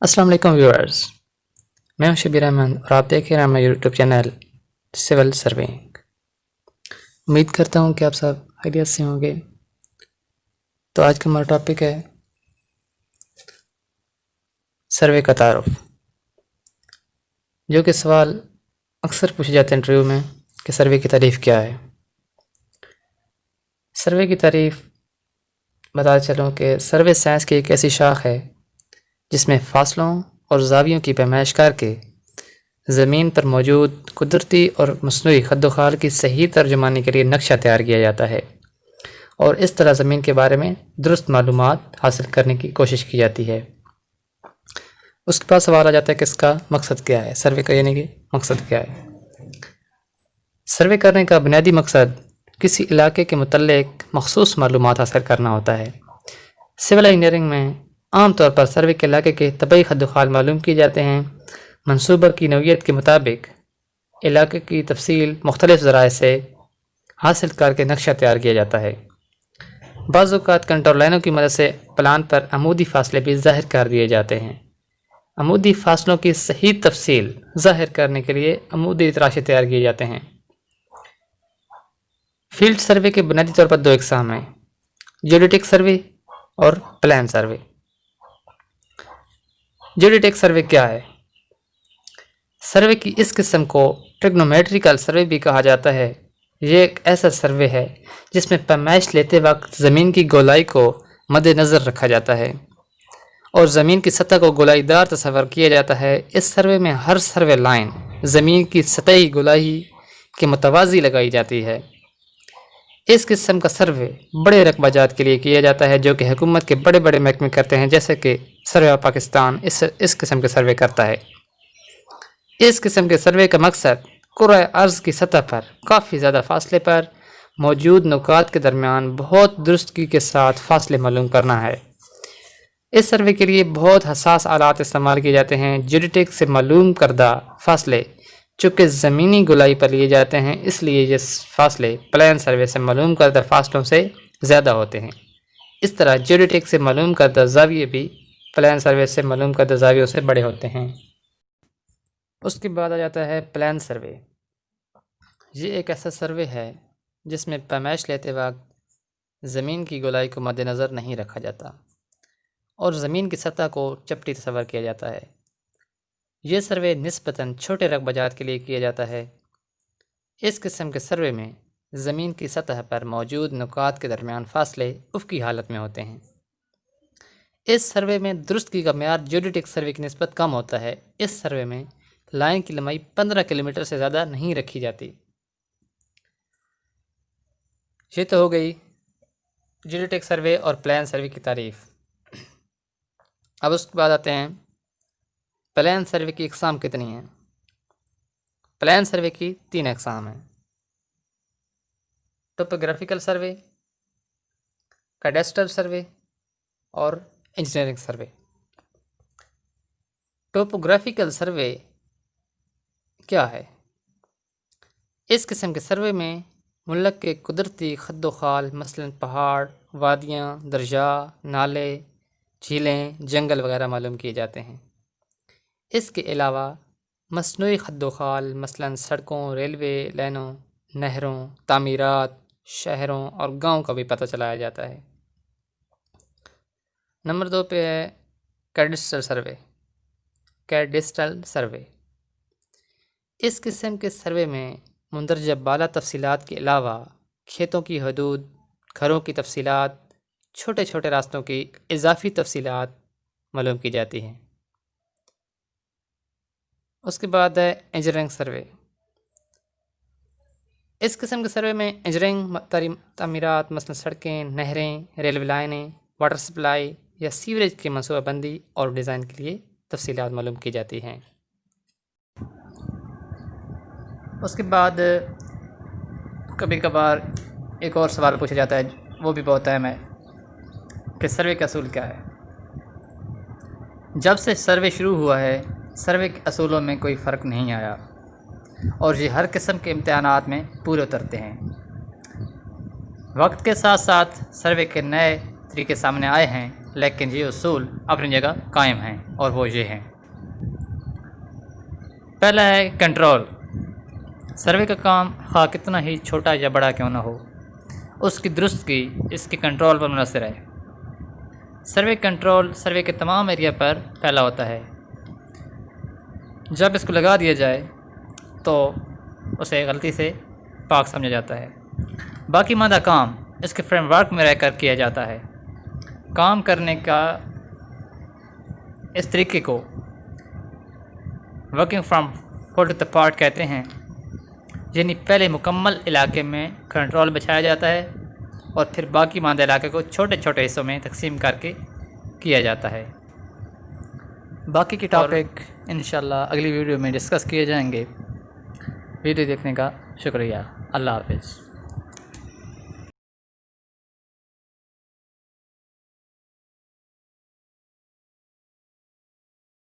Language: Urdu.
السلام علیکم ویورز، میں ہوں شبیر احمد اور آپ دیکھ رہے ہیں ہمارا یوٹیوب چینل سول سروینگ۔ امید کرتا ہوں کہ آپ سب خیریت سے ہوں گے۔ تو آج کا ہمارا ٹاپک ہے سروے کا تعارف، جو کہ سوال اکثر پوچھے جاتے ہیں انٹرویو میں کہ سروے کی تعریف کیا ہے۔ سروے کی تعریف بتا چلوں کہ سروے سائنس کی ایک ایسی شاخ ہے جس میں فاصلوں اور زاویوں کی پیمائش کر کے زمین پر موجود قدرتی اور مصنوعی خد و خال کی صحیح ترجمانی کے لیے نقشہ تیار کیا جاتا ہے، اور اس طرح زمین کے بارے میں درست معلومات حاصل کرنے کی کوشش کی جاتی ہے۔ اس کے بعد سوال آ جاتا ہے کہ اس کا مقصد کیا ہے، سروے کا یعنی کہ مقصد کیا ہے۔ سروے کرنے کا بنیادی مقصد کسی علاقے کے متعلق مخصوص معلومات حاصل کرنا ہوتا ہے۔ سول انجینئرنگ میں عام طور پر سروے کے علاقے کے طبعی خد و خال معلوم کیے جاتے ہیں۔ منصوبہ کی نوعیت کے مطابق علاقے کی تفصیل مختلف ذرائع سے حاصل کر کے نقشہ تیار کیا جاتا ہے۔ بعض اوقات کنٹرول لائنوں کی مدد سے پلان پر عمودی فاصلے بھی ظاہر کر دیے جاتے ہیں۔ عمودی فاصلوں کی صحیح تفصیل ظاہر کرنے کے لیے عمودی تراشے تیار کیے جاتے ہیں۔ فیلڈ سروے کے بنیادی طور پر دو اقسام ہیں، جیوڈیٹک سروے اور پلان سروے۔ جیوڈیٹک سروے کیا ہے؟ سروے کی اس قسم کو ٹریگنومیٹریکل سروے بھی کہا جاتا ہے۔ یہ ایک ایسا سروے ہے جس میں پیمائش لیتے وقت زمین کی گولائی کو مد نظر رکھا جاتا ہے اور زمین کی سطح کو گولائی دار تصور کیا جاتا ہے۔ اس سروے میں ہر سروے لائن زمین کی سطحی گولائی کے متوازی لگائی جاتی ہے۔ اس قسم کا سروے بڑے رقبہ جات کے لیے کیا جاتا ہے جو کہ حکومت کے بڑے بڑے محکمے کرتے ہیں، جیسے کہ سروے آف پاکستان اس قسم کے سروے کرتا ہے۔ اس قسم کے سروے کا مقصد کرۂ ارض کی سطح پر کافی زیادہ فاصلے پر موجود نقاط کے درمیان بہت درستگی کے ساتھ فاصلے معلوم کرنا ہے۔ اس سروے کے لیے بہت حساس آلات استعمال کیے جاتے ہیں۔ جیوڈیٹک سے معلوم کردہ فاصلے چونکہ زمینی گولائی پر لیے جاتے ہیں، اس لیے یہ فاصلے پلان سروے سے معلوم کردہ فاصلوں سے زیادہ ہوتے ہیں۔ اس طرح جیوڈیٹک سے معلوم کردہ زاویے بھی پلان سروے سے معلوم کردہ زاویوں سے بڑے ہوتے ہیں۔ اس کے بعد آ جاتا ہے پلان سروے۔ یہ ایک ایسا سروے ہے جس میں پیمائش لیتے وقت زمین کی گولائی کو مد نظر نہیں رکھا جاتا اور زمین کی سطح کو چپٹی تصور کیا جاتا ہے۔ یہ سروے نسبتاً چھوٹے رقبہ جات کے لیے کیا جاتا ہے۔ اس قسم کے سروے میں زمین کی سطح پر موجود نقاط کے درمیان فاصلے افقی حالت میں ہوتے ہیں۔ اس سروے میں درستگی کا معیار جیوڈیٹک سروے کی نسبت کم ہوتا ہے۔ اس سروے میں لائن کی لمبائی 15 کلومیٹر سے زیادہ نہیں رکھی جاتی۔ یہ تو ہو گئی جیوڈیٹک سروے اور پلان سروے کی تعریف۔ اب اس کے بعد آتے ہیں پلان سروے کی اقسام کتنی ہیں۔ پلان سروے کی 3 اقسام ہیں، ٹوپوگرافیکل سروے، کیڈسٹرل سروے اور انجینئرنگ سروے۔ ٹوپوگرافیکل سروے کیا ہے؟ اس قسم کے سروے میں ملک کے قدرتی خد و خال مثلاً پہاڑ، وادیاں، دریاء، نالے، جھیلیں، جنگل وغیرہ معلوم کیے جاتے ہیں۔ اس کے علاوہ مصنوعی خد و خال مثلاً سڑکوں، ریلوے لائنوں، نہروں، تعمیرات، شہروں اور گاؤں کا بھی پتہ چلایا جاتا ہے۔ نمبر 2 پہ ہے کیڈسٹرل سروے۔ کیڈسٹرل سروے اس قسم کے سروے میں مندرجہ بالا تفصیلات کے علاوہ کھیتوں کی حدود، گھروں کی تفصیلات، چھوٹے چھوٹے راستوں کی اضافی تفصیلات معلوم کی جاتی ہیں۔ اس کے بعد ہے انجینئرنگ سروے۔ اس قسم کے سروے میں انجینئرنگ تعمیرات مثلا سڑکیں، نہریں، ریلوے لائنیں، واٹر سپلائی یا سیوریج کی منصوبہ بندی اور ڈیزائن کے لیے تفصیلات معلوم کی جاتی ہیں۔ اس کے بعد کبھی کبھار ایک اور سوال پوچھا جاتا ہے، وہ بھی بہت اہم ہے کہ سروے کا اصول کیا ہے۔ جب سے سروے شروع ہوا ہے، سروے کے اصولوں میں کوئی فرق نہیں آیا اور یہ ہر قسم کے امتحانات میں پورے اترتے ہیں۔ وقت کے ساتھ ساتھ سروے کے نئے طریقے سامنے آئے ہیں لیکن یہ اصول اپنی جگہ قائم ہیں، اور وہ یہ ہیں۔ پہلا ہے کنٹرول۔ سروے کا کام خواہ کتنا ہی چھوٹا یا بڑا کیوں نہ ہو، اس کی درستگی اس کے کنٹرول پر منحصر ہے۔ سروے کنٹرول سروے کے تمام ایریا پر پھیلا ہوتا ہے۔ جب اس کو لگا دیا جائے تو اسے غلطی سے پاک سمجھا جاتا ہے۔ باقی ماندہ کام اس کے فریم ورک میں رہ کر کیا جاتا ہے۔ کام کرنے کا اس طریقے کو working from full to part کہتے ہیں، یعنی پہلے مکمل علاقے میں کنٹرول بچھایا جاتا ہے اور پھر باقی ماندہ علاقے کو چھوٹے چھوٹے حصوں میں تقسیم کر کے کیا جاتا ہے۔ باقی کے ٹاپک انشاءاللہ اگلی ویڈیو میں ڈسکس کیے جائیں گے۔ ویڈیو دیکھنے کا شکریہ۔ اللہ حافظ۔